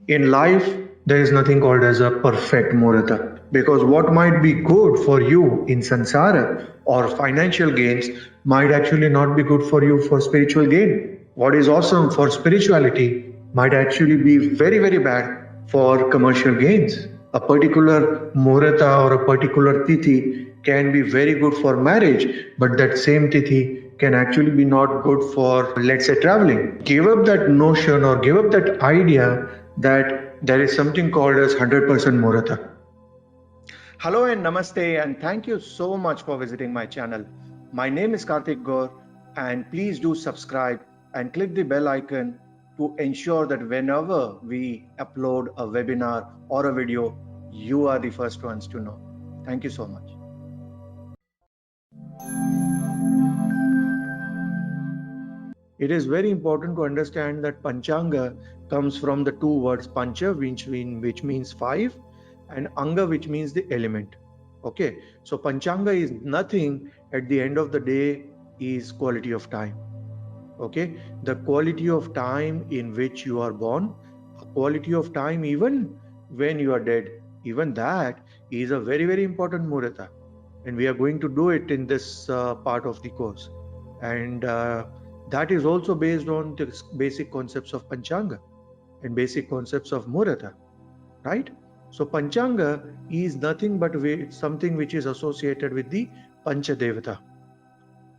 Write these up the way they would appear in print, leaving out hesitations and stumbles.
In life, there is nothing called as a perfect Muhurta because what might be good for you in samsara or financial gains might actually not be good for you for spiritual gain. What is awesome for spirituality might actually be very, very bad for commercial gains. A particular Muhurta or a particular Tithi can be very good for marriage, but that same Tithi can actually be not good for, let's say, traveling. Give up that notion or give up that idea that there is something called as 100% Muhurta. Hello and namaste, and thank you so much for visiting my channel. My name is Karthik Gaur, and please do subscribe and click the bell icon to ensure that whenever we upload a webinar or a video, you are the first ones to know. Thank you so much. It is very important to understand that Panchanga comes from the two words Pancha, which means five, and Anga, which means the element. Okay, so Panchanga is nothing at the end of the day is quality of time. Okay, the quality of time in which you are born, a quality of time even when you are dead, even that is a very, very important Muhurta. And we are going to do it in this part of the course. And that is also based on the basic concepts of Panchanga and basic concepts of Muhurta, right? So Panchanga is nothing but something which is associated with the Panchadevata.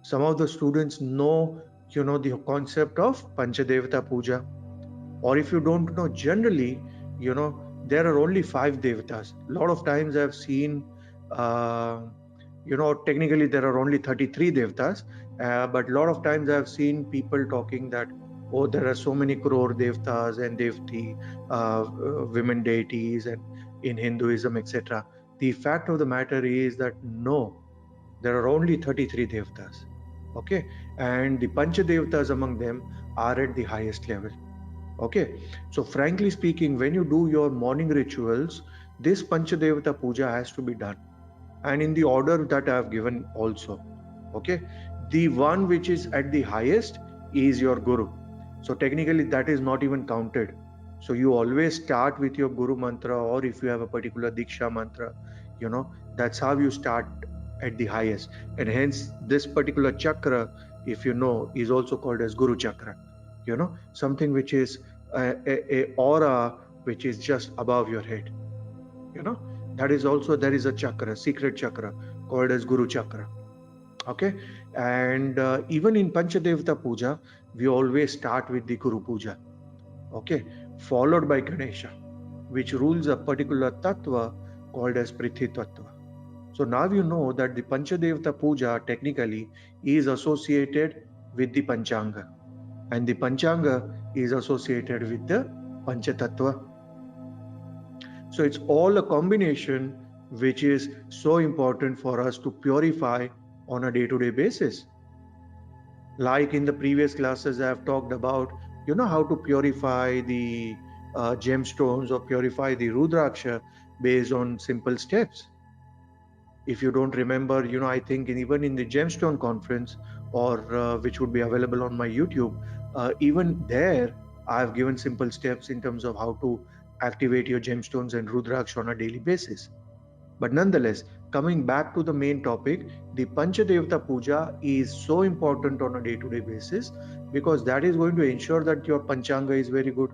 Some of the students know, the concept of Panchadevata Puja. Or if you don't know, generally, there are only 5 devatas. A lot of times I've seen, technically there are only 33 devatas, but a lot of times I've seen people talking that, oh, there are so many crore devatas and devti, women deities, and in Hinduism, etc. The fact of the matter is that no, there are only 33 devatas. Okay, and the Pancha devatas among them are at the highest level. Okay, so frankly speaking, when you do your morning rituals, this Panchadevata puja has to be done, and in the order that I have given also. Okay, the one which is at the highest is your Guru. So technically, that is not even counted. So you always start with your Guru mantra, or if you have a particular Diksha mantra, that's how you start at the highest. And hence, this particular chakra, if you know, is also called as Guru chakra. Something which is a aura which is just above your head. That is also, there is a chakra, secret chakra called as Guru chakra. Okay, and even in Panchadevata puja, we always start with the Guru puja. Okay, followed by Ganesha, which rules a particular tattva called as Prithvi tattva. So now you know that the Panchadevata puja technically is associated with the Panchanga, and the Panchanga is associated with the Panchatattva. So it's all a combination which is so important for us to purify on a day-to-day basis. Like in the previous classes, I have talked about, how to purify the gemstones or purify the Rudraksha based on simple steps. If you don't remember, I think even in the gemstone conference, or which would be available on my YouTube, even there I've given simple steps in terms of how to activate your gemstones and Rudraksha on a daily basis. But nonetheless, coming back to the main topic, the Panchadevata Puja is so important on a day-to-day basis because that is going to ensure that your Panchanga is very good.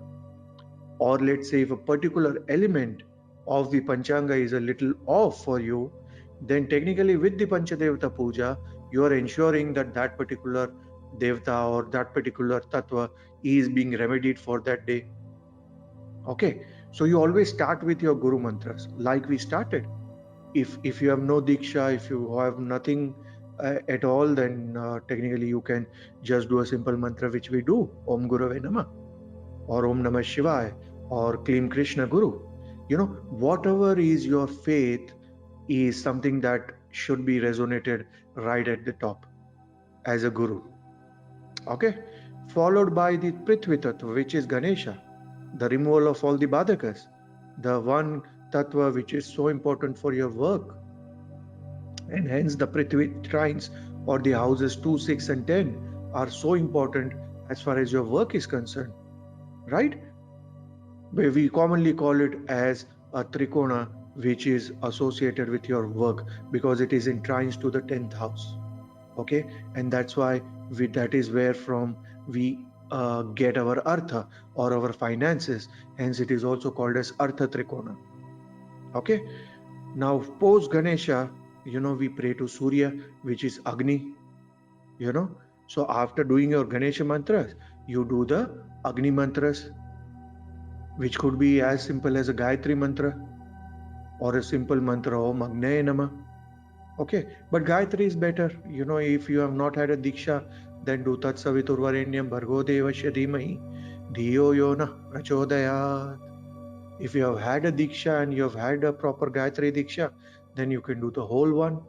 Or let's say if a particular element of the Panchanga is a little off for you, then technically with the Panchadevata Puja, you are ensuring that that particular Devata or that particular Tattva is being remedied for that day. Okay, so you always start with your Guru mantras like we started. If you have no Diksha, if you have nothing at all, then technically you can just do a simple mantra which we do, Om Gurave Namah, or Om Namah Shivaya, or Klim Krishna Guru. Whatever is your faith is something that should be resonated right at the top as a Guru. Okay, followed by the Prithvi Tattva, which is Ganesha, the removal of all the Badakas, the one Tattva which is so important for your work. And hence the Prithvi shrines or the houses 2, 6 and 10 are so important as far as your work is concerned, right? We commonly call it as a trikona, which is associated with your work because it is entranced to the 10th house. Okay, and that's why that is where from we get our artha or our finances. Hence, it is also called as artha trikona. Okay, now post Ganesha, we pray to Surya, which is Agni. So after doing your Ganesha mantras, you do the Agni mantras, which could be as simple as a Gayatri mantra or a simple mantra Om Agnaya Namah. Okay, but Gayatri is better. If you have not had a Diksha, then do Tat Saviturvarenyam Bhargo Devasya Dhimahi Dhiyo Yona Prachodayat. If you have had a Diksha and you have had a proper Gayatri Diksha, then you can do the whole one,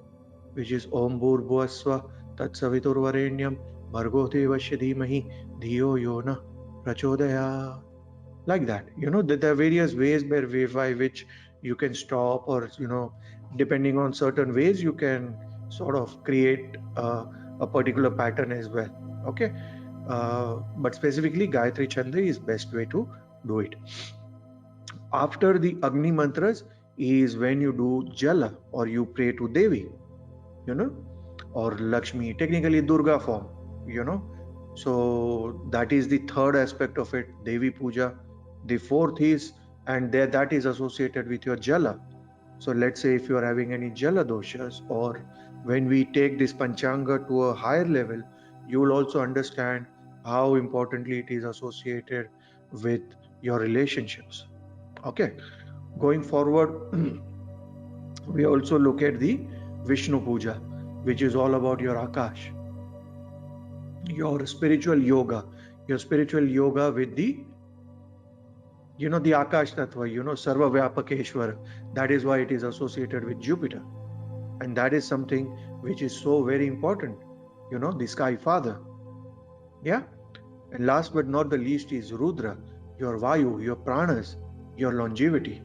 which is Om Bhurbhuvasva Tat Saviturvarenyam Bhargo Devasya Dhimahi Dhiyo Yona Prachodayat. Like that. There are various ways by which you can stop, or depending on certain ways you can sort of create a particular pattern as well. Okay, but specifically Gayatri Chanda is best way to do it. After the Agni mantras is when you do Jala, or you pray to Devi, or Lakshmi, technically Durga form, so that is the third aspect of it, Devi Puja. The fourth is, and that is associated with your Jala. So let's say if you are having any Jala doshas, or when we take this Panchanga to a higher level, you will also understand how importantly it is associated with your relationships. Okay, going forward, we also look at the Vishnu Puja, which is all about your Akash, your spiritual yoga with the the Akash Tattva, Sarva Vyapakeshwar. That is why it is associated with Jupiter. And that is something which is so very important, the Sky Father. Yeah. And last but not the least is Rudra, your Vayu, your Pranas, your longevity.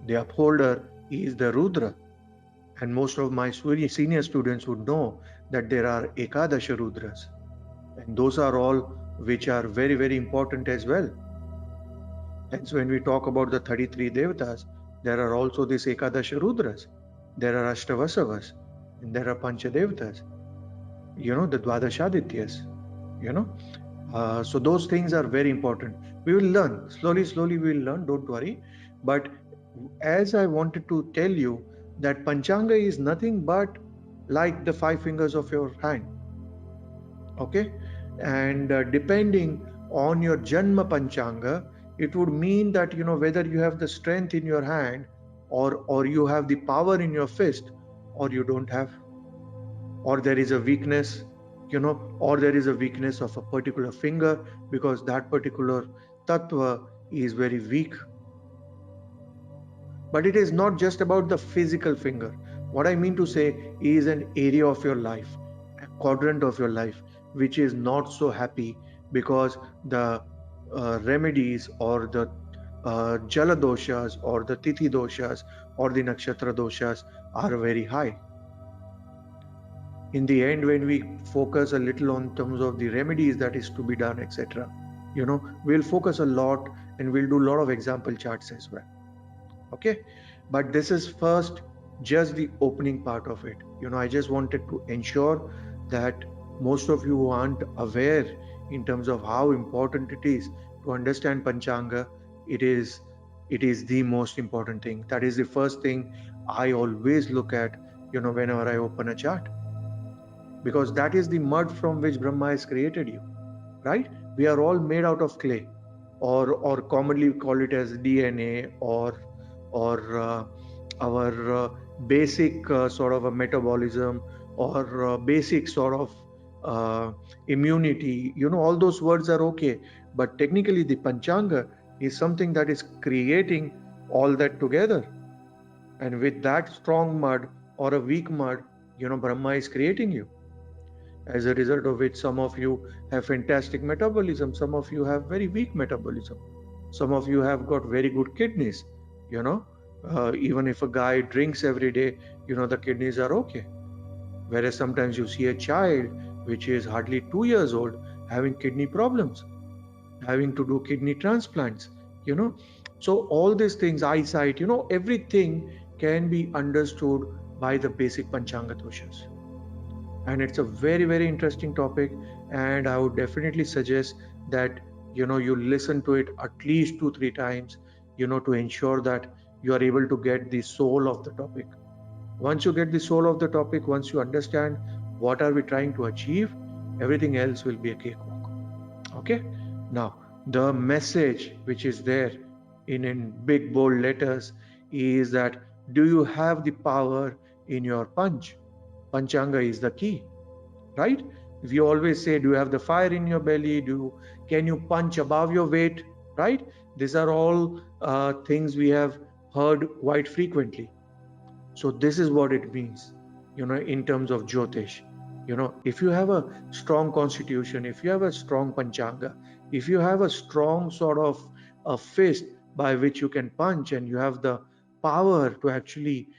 The upholder is the Rudra. And most of my senior students would know that there are Ekadasha Rudras. And those are all which are very, very important as well. And so when we talk about the 33 Devatas, there are also these Ekadasha Rudras, there are Ashtavasavas, and there are Pancha Devatas, the Dwadashadityas, so those things are very important. We will learn, slowly we will learn, don't worry. But as I wanted to tell you that Panchanga is nothing but like the 5 fingers of your hand. Okay, and depending on your Janma Panchanga, it would mean that whether you have the strength in your hand, or you have the power in your fist, or you don't have, or there is a weakness, or there is a weakness of a particular finger because that particular tattva is very weak. But it is not just about the physical finger. What I mean to say is an area of your life, a quadrant of your life, which is not so happy because the remedies or the Jala doshas or the Tithi doshas or the Nakshatra doshas are very high. In the end, when we focus a little on terms of the remedies that is to be done, etc., we'll focus a lot and we'll do a lot of example charts as well. Okay, but this is first just the opening part of it. I just wanted to ensure that most of you aren't aware in terms of how important it is to understand Panchanga. It is the most important thing. That is the first thing I always look at, whenever I open a chart, because that is the mud from which Brahma has created you, right? We are all made out of clay, or commonly we call it as DNA, or our basic sort of a metabolism, or basic sort of immunity. All those words are okay, but technically the Panchanga is something that is creating all that together. And with that strong mud or a weak mud, Brahma is creating you. As a result of which, some of you have fantastic metabolism, some of you have very weak metabolism, some of you have got very good kidneys. Even if a guy drinks every day, the kidneys are okay. Whereas sometimes you see a child which is hardly 2 years old having kidney problems, having to do kidney transplants, you know. So all these things, eyesight, everything can be understood by the basic Panchanga doshas. And it's a very, very interesting topic, and I would definitely suggest that you listen to it at least 2-3 times, to ensure that you are able to get the soul of the topic. Once you get the soul of the topic, once you understand what are we trying to achieve, everything else will be a cakewalk. Okay. Now the message which is there in big bold letters is that, do you have the power in your punch? Panchanga is the key, right? If you always say, do you have the fire in your belly? Can you punch above your weight? Right? These are all things we have heard quite frequently. So this is what it means, in terms of Jyotish. If you have a strong constitution, if you have a strong Panchanga, if you have a strong sort of a fist by which you can punch, and you have the power to actually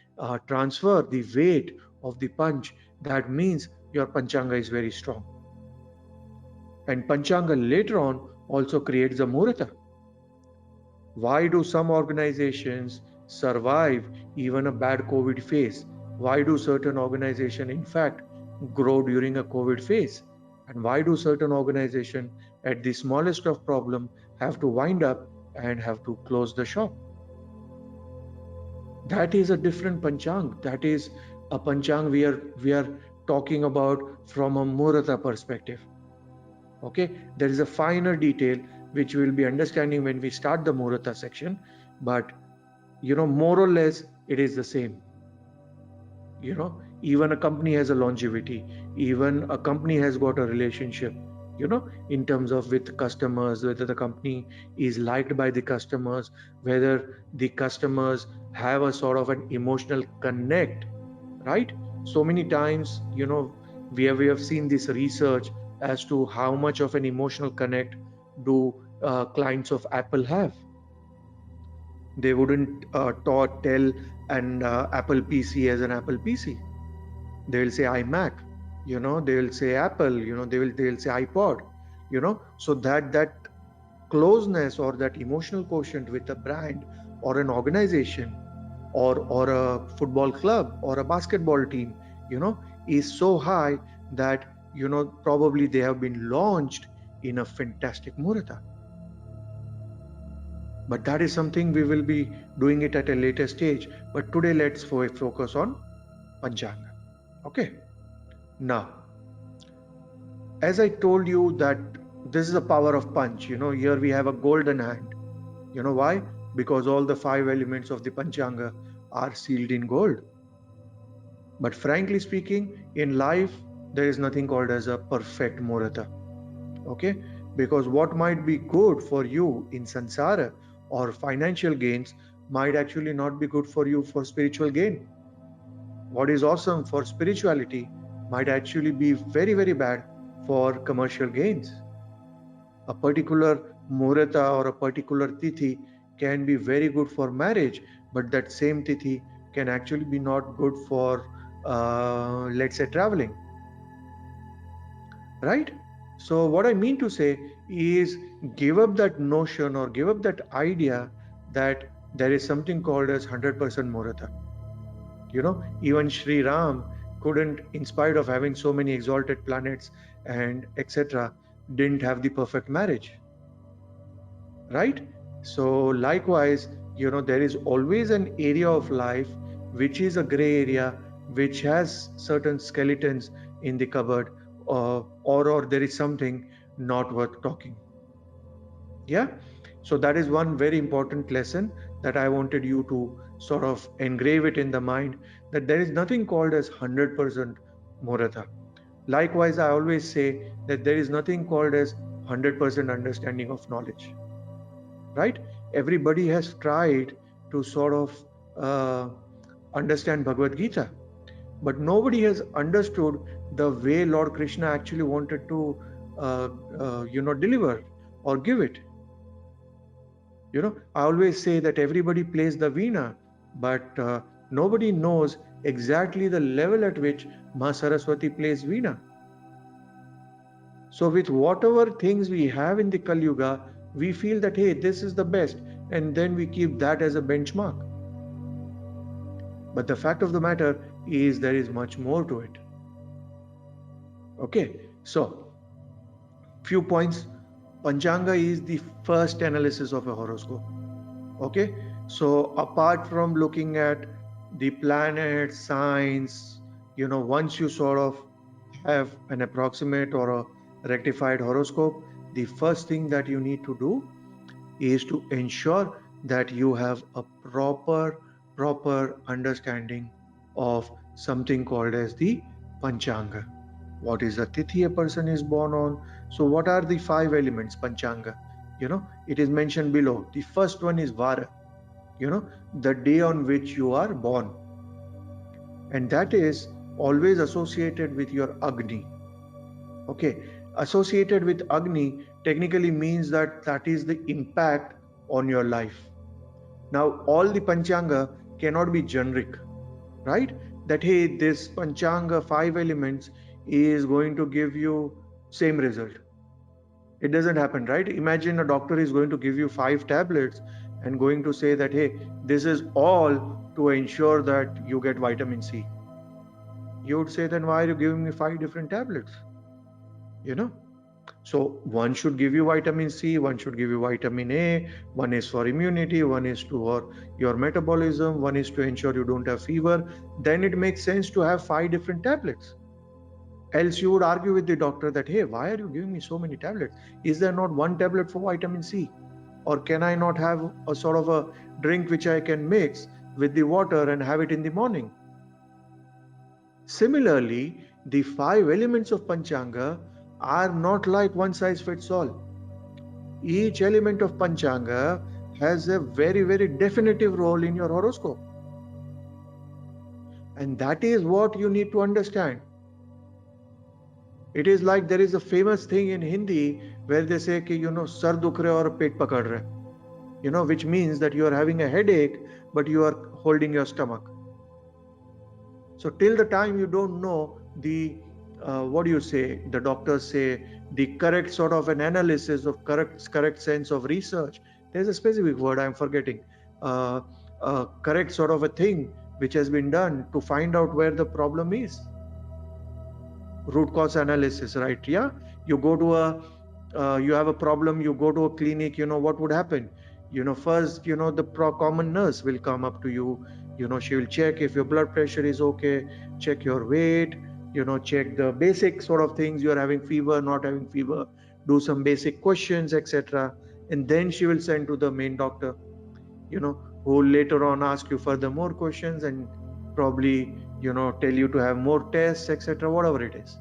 transfer the weight of the punch, that means your Panchanga is very strong. And Panchanga later on also creates a Muhurta. Why do some organizations survive even a bad COVID phase? Why do certain organizations, in fact, grow during a COVID phase? And why do certain organizations, at the smallest of problem, have to wind up and have to close the shop? That is a different Panchang. That is a Panchang we are talking about from a Muhurta perspective. Okay, there is a finer detail which we'll be understanding when we start the Muhurta section, but more or less it is the same. Even a company has a longevity, even a company has got a relationship, in terms of with customers, whether the company is liked by the customers, whether the customers have a sort of an emotional connect, right? So many times, we have seen this research as to how much of an emotional connect do clients of Apple have. They wouldn't tell an Apple PC as an Apple PC. They will say iMac, they will say Apple, they will say iPod, so that closeness or that emotional quotient with a brand or an organization or a football club or a basketball team, is so high that probably they have been launched in a fantastic Muhurta. But that is something we will be doing it at a later stage. But today let's focus on Panchanga. Okay. Now, as I told you that this is the power of punch, here we have a golden hand. Why? Because all the 5 elements of the Panchanga are sealed in gold. But frankly speaking, in life, there is nothing called as a perfect Muhurta. Okay? Because what might be good for you in samsara or financial gains might actually not be good for you for spiritual gain. What is awesome for spirituality might actually be very, very bad for commercial gains. A particular Muhurta or a particular Tithi can be very good for marriage, but that same Tithi can actually be not good for, let's say, traveling. Right? So what I mean to say is, give up that notion or give up that idea that there is something called as 100% Muhurta. Even Sri Ram couldn't, in spite of having so many exalted planets and etc., didn't have the perfect marriage. Right? So likewise, there is always an area of life which is a gray area, which has certain skeletons in the cupboard, or there is something not worth talking. Yeah. So that is one very important lesson that I wanted you to sort of engrave it in the mind, that there is nothing called as 100% Muhurta. Likewise, I always say that there is nothing called as 100% understanding of knowledge. Right? Everybody has tried to sort of understand Bhagavad Gita, but nobody has understood the way Lord Krishna actually wanted to deliver or give it. I always say that everybody plays the veena, but nobody knows exactly the level at which Ma Saraswati plays veena. So with whatever things we have in the Kali Yuga, we feel that, hey, this is the best. and then we keep that as a benchmark. But the fact of the matter is there is much more to it. Okay, so few points. Panchanga is the first analysis of a horoscope. Okay, so apart from looking at the planets, signs, once you sort of have an approximate or a rectified horoscope, the first thing that you need to do is to ensure that you have a proper understanding of something called as the Panchanga. What is the tithi a person is born on? So what are the 5 elements Panchanga? It is mentioned below. The first one is Vara, the day on which you are born. And that is always associated with your Agni. Okay, associated with Agni technically means that is the impact on your life. Now, all the Panchanga cannot be generic, right? That, hey, this Panchanga 5 elements is going to give you same result. It doesn't happen, right? Imagine a doctor is going to give you 5 tablets and going to say that, hey, this is all to ensure that you get vitamin C. You would say, then why are you giving me 5 different tablets? So one should give you vitamin C, one should give you vitamin A, one is for immunity, one is for your metabolism, one is to ensure you don't have fever. Then it makes sense to have 5 different tablets. Else you would argue with the doctor that, hey, why are you giving me so many tablets? Is there not one tablet for vitamin C? Or can I not have a sort of a drink which I can mix with the water and have it in the morning? Similarly, the 5 elements of Panchanga are not like one size fits all. Each element of Panchanga has a very, very definitive role in your horoscope. And that is what you need to understand. It is like there is a famous thing in Hindi where they say ki, sar dukh raha aur pet pakad raha, which means that you are having a headache, but you are holding your stomach. So till the time you don't know the the doctors say, the correct sort of an analysis of correct sense of research. There's a specific word I'm forgetting. Correct sort of a thing which has been done to find out where the problem is. Root cause analysis, right? Yeah. You go to you have a problem, you go to a clinic, what would happen? First, the common nurse will come up to you, she will check if your blood pressure is okay, check your weight, check the basic sort of things, you're having fever, not having fever, do some basic questions, etc. And then she will send to the main doctor, who will later on ask you further more questions and probably, tell you to have more tests, etc., whatever it is.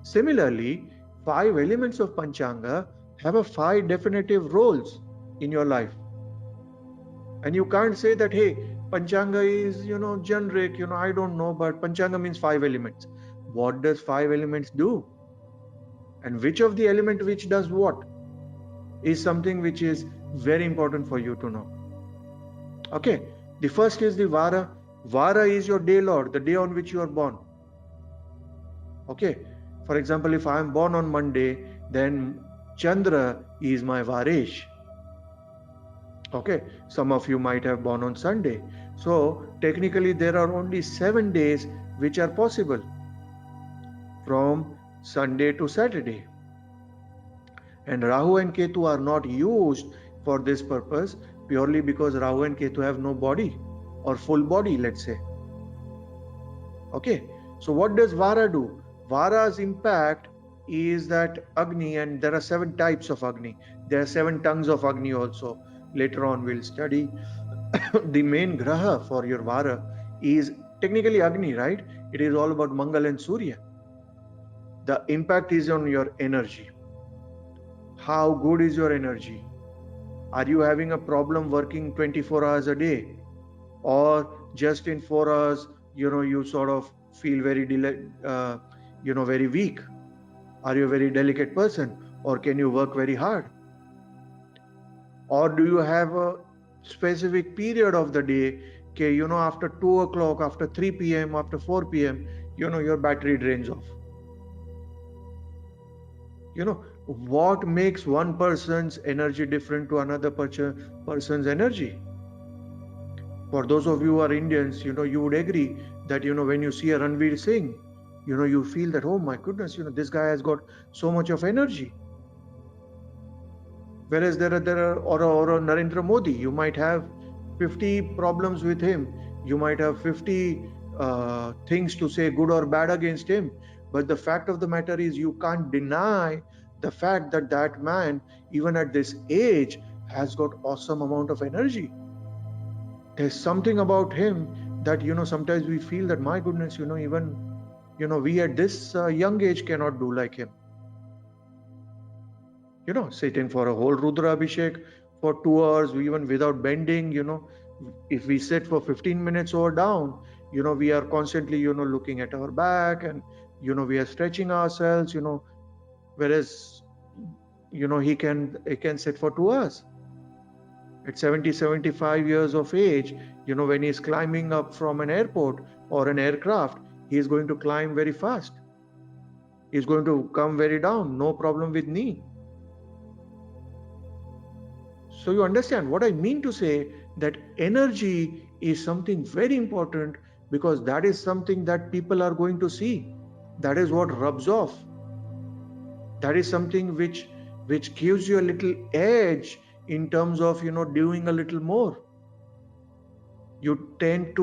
Similarly, 5 elements of Panchanga have a 5 definitive roles in your life. And you can't say that, hey, Panchanga is, generic, I don't know, but Panchanga means 5 elements. What does 5 elements do? And which of the element which does what is something which is very important for you to know. Okay, the first is the Vara. Vara is your day lord, the day on which you are born. Okay, for example, if I am born on Monday, then Chandra is my Varesh. Okay, some of you might have born on Sunday. So technically there are only 7 days which are possible from Sunday to Saturday. And Rahu and Ketu are not used for this purpose purely because Rahu and Ketu have no body or full body, let's say. Okay, so what does Vara do? Vara's impact is that Agni, and there are 7 types of Agni. There are 7 tongues of Agni also. Later on we'll study. The main graha for your Vara is technically Agni, right? It is all about Mangal and Surya. The impact is on your energy. How good is your energy? Are you having a problem working 24 hours a day? Or just in 4 hours, you sort of feel very very weak? Are you a very delicate person? Or can you work very hard? Or do you have a specific period of the day, after 2 o'clock, after 3 p.m., after 4 p.m., your battery drains off? what makes one person's energy different to another person's energy? For those of you who are Indians, you would agree that, when you see a Ranveer Singh, you feel that, oh my goodness, this guy has got so much of energy. Whereas there are or a Narendra Modi, you might have 50 problems with him. You might have 50 things to say good or bad against him. But the fact of the matter is, you can't deny the fact that that man, even at this age, has got awesome amount of energy. There's something about him that, sometimes we feel that, my goodness, even, we at this young age cannot do like him. Sitting for a whole Rudra Abhishek for 2 hours, even without bending, if we sit for 15 minutes or down, we are constantly, looking at our back, and, we are stretching ourselves, whereas, he can sit for 2 hours. At 70, 75 years of age, when he's climbing up from an airport or an aircraft, he is going to climb very fast. He's going to come very down, no problem with knee. So you understand what I mean to say, that energy is something very important, because that is something that people are going to see. That is what rubs off. That is something which gives you a little edge in terms of, doing a little more. You tend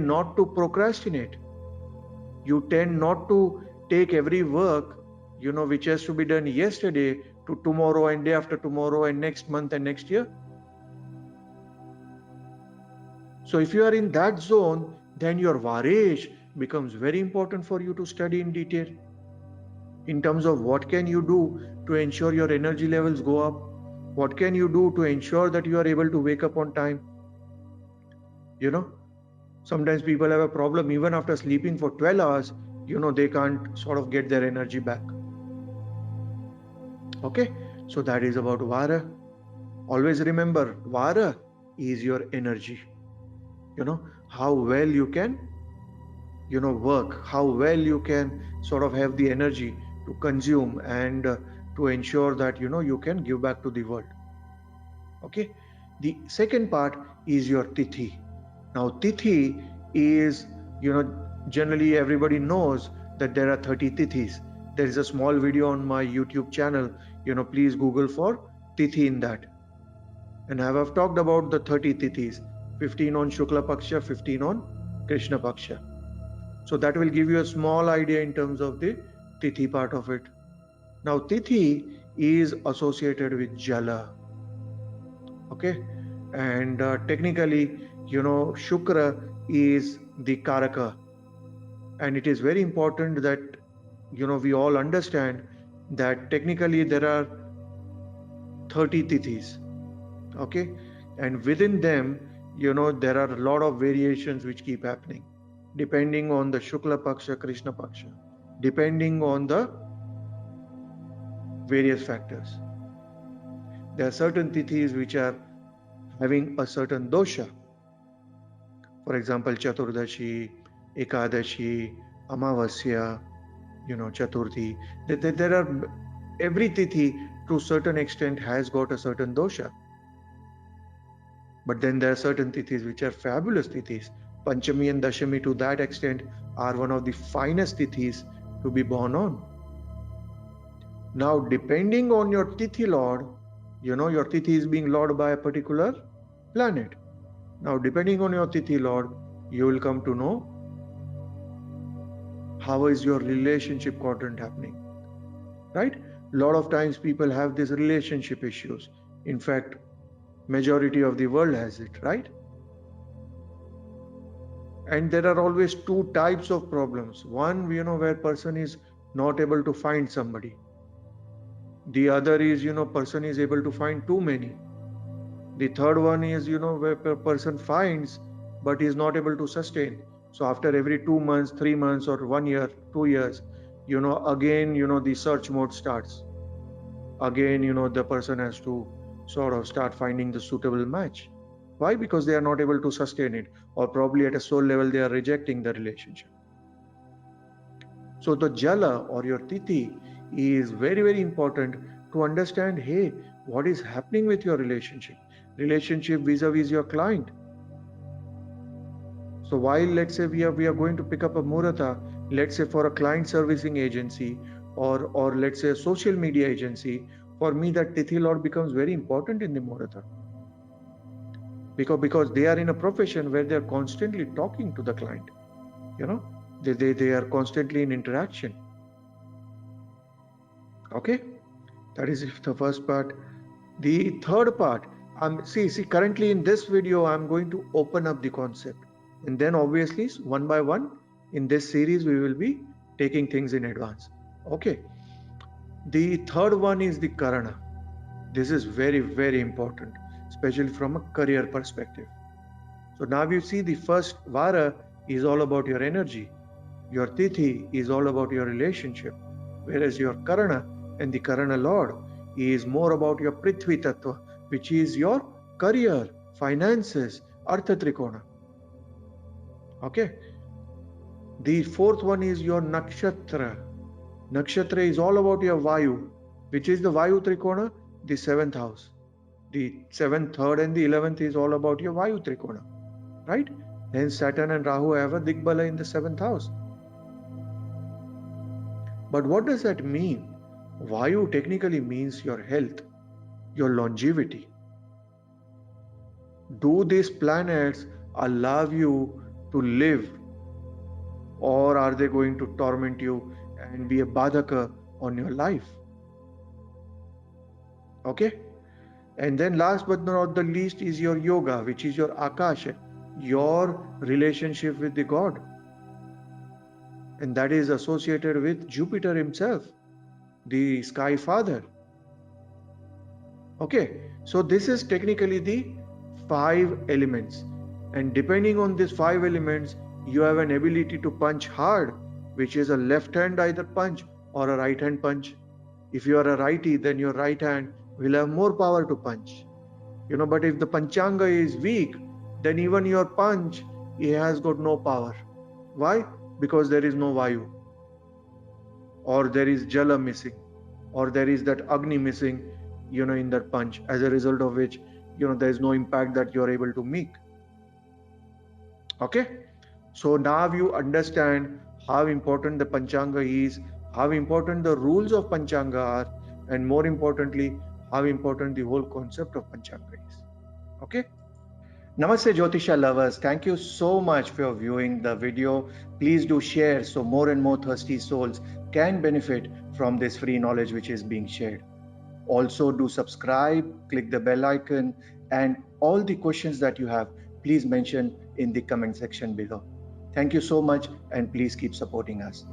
not to procrastinate. You tend not to take every work, which has to be done yesterday, to tomorrow and day after tomorrow and next month and next year. So if you are in that zone, then your Varesh becomes very important for you to study in detail, in terms of what can you do to ensure your energy levels go up, what can you do to ensure that you are able to wake up on time. Sometimes people have a problem, even after sleeping for 12 hours, they can't sort of get their energy back. Okay, so that is about Vara. Always remember, Vara is your energy. How well you can, work, how well you can sort of have the energy to consume and to ensure that, you can give back to the world. Okay, the second part is your Tithi. Now, Tithi is, generally everybody knows that there are 30 Tithis. There is a small video on my YouTube channel, please Google for Tithi in that. And I have talked about the 30 Tithis, 15 on Shukla Paksha, 15 on Krishna Paksha. So that will give you a small idea in terms of the Tithi part of it. Now, Tithi is associated with Jala. Okay, and technically, Shukra is the Karaka. And it is very important that, we all understand that technically there are 30 Tithis. Okay, and within them, there are a lot of variations which keep happening, depending on the Shukla Paksha, Krishna Paksha, depending on the various factors. There are certain Tithis which are having a certain dosha. For example, Chaturdashi, Ekadashi, Amavasya, Chaturthi. There are, every Tithi to a certain extent has got a certain dosha. But then there are certain Tithis which are fabulous Tithis. Panchami and Dashami, to that extent, are one of the finest Tithis to be born on. Now, depending on your Tithi Lord, your Tithi is being lorded by a particular planet. Now, depending on your Tithi Lord, you will come to know how is your relationship quadrant happening, right? A lot of times people have these relationship issues. In fact, majority of the world has it, right? And there are always two types of problems. One, where person is not able to find somebody. The other is, person is able to find too many. The third one is, where a person finds but is not able to sustain. So after every 2 months, 3 months, or 1 year, 2 years, again, the search mode starts. Again, the person has to sort of start finding the suitable match. Why? Because they are not able to sustain it, or probably at a soul level they are rejecting the relationship. So the Jala or your Tithi is very, very important to understand, hey, what is happening with your relationship vis-a-vis your client. So while, let's say, we are going to pick up a Muhurta, let's say for a client servicing agency, or let's say a social media agency, for me that Tithi Lord becomes very important in the Muhurta. Because they are in a profession where they are constantly talking to the client. They are constantly in interaction. Okay, that is the first part. The third part, see currently in this video I'm going to open up the concept, and then obviously one by one in this series we will be taking things in advance. Okay, the third one is the Karana. This is very, very important, especially from a career perspective. So now you see the first Vara is all about your energy, your Tithi is all about your relationship, whereas your Karana and the Karana Lord is more about your Prithvi Tattva, which is your career, finances, Artha Trikona. Okay. The fourth one is your Nakshatra. Nakshatra is all about your Vayu, which is the Vayu Trikona, the 7th house. The 7th, 3rd and the 11th is all about your Vayu Trikona, right? Hence Saturn and Rahu have a Digbala in the 7th house. But what does that mean? Vayu technically means your health, your longevity. Do these planets allow you to live, or are they going to torment you and be a badhaka on your life? Okay. And then last but not the least is your yoga, which is your Akasha, your relationship with the God. And that is associated with Jupiter himself, the sky father. Okay, so this is technically the 5 elements. And depending on these 5 elements, you have an ability to punch hard, which is a left hand either punch or a right hand punch. If you are a righty, then your right hand will have more power to punch. But if the Panchanga is weak, then even your punch, it has got no power. Why? Because there is no Vayu, or there is Jala missing, or there is that Agni missing, in that punch, as a result of which, there is no impact that you are able to make. Okay, so now you understand how important the Panchanga is, how important the rules of Panchanga are, and more importantly, how important the whole concept of Panchanga is. Okay. Namaste Jyotisha lovers, thank you so much for viewing the video. Please do share so more and more thirsty souls can benefit from this free knowledge which is being shared. Also do subscribe, click the bell icon, and all the questions that you have, please mention in the comment section below. Thank you so much, and please keep supporting us.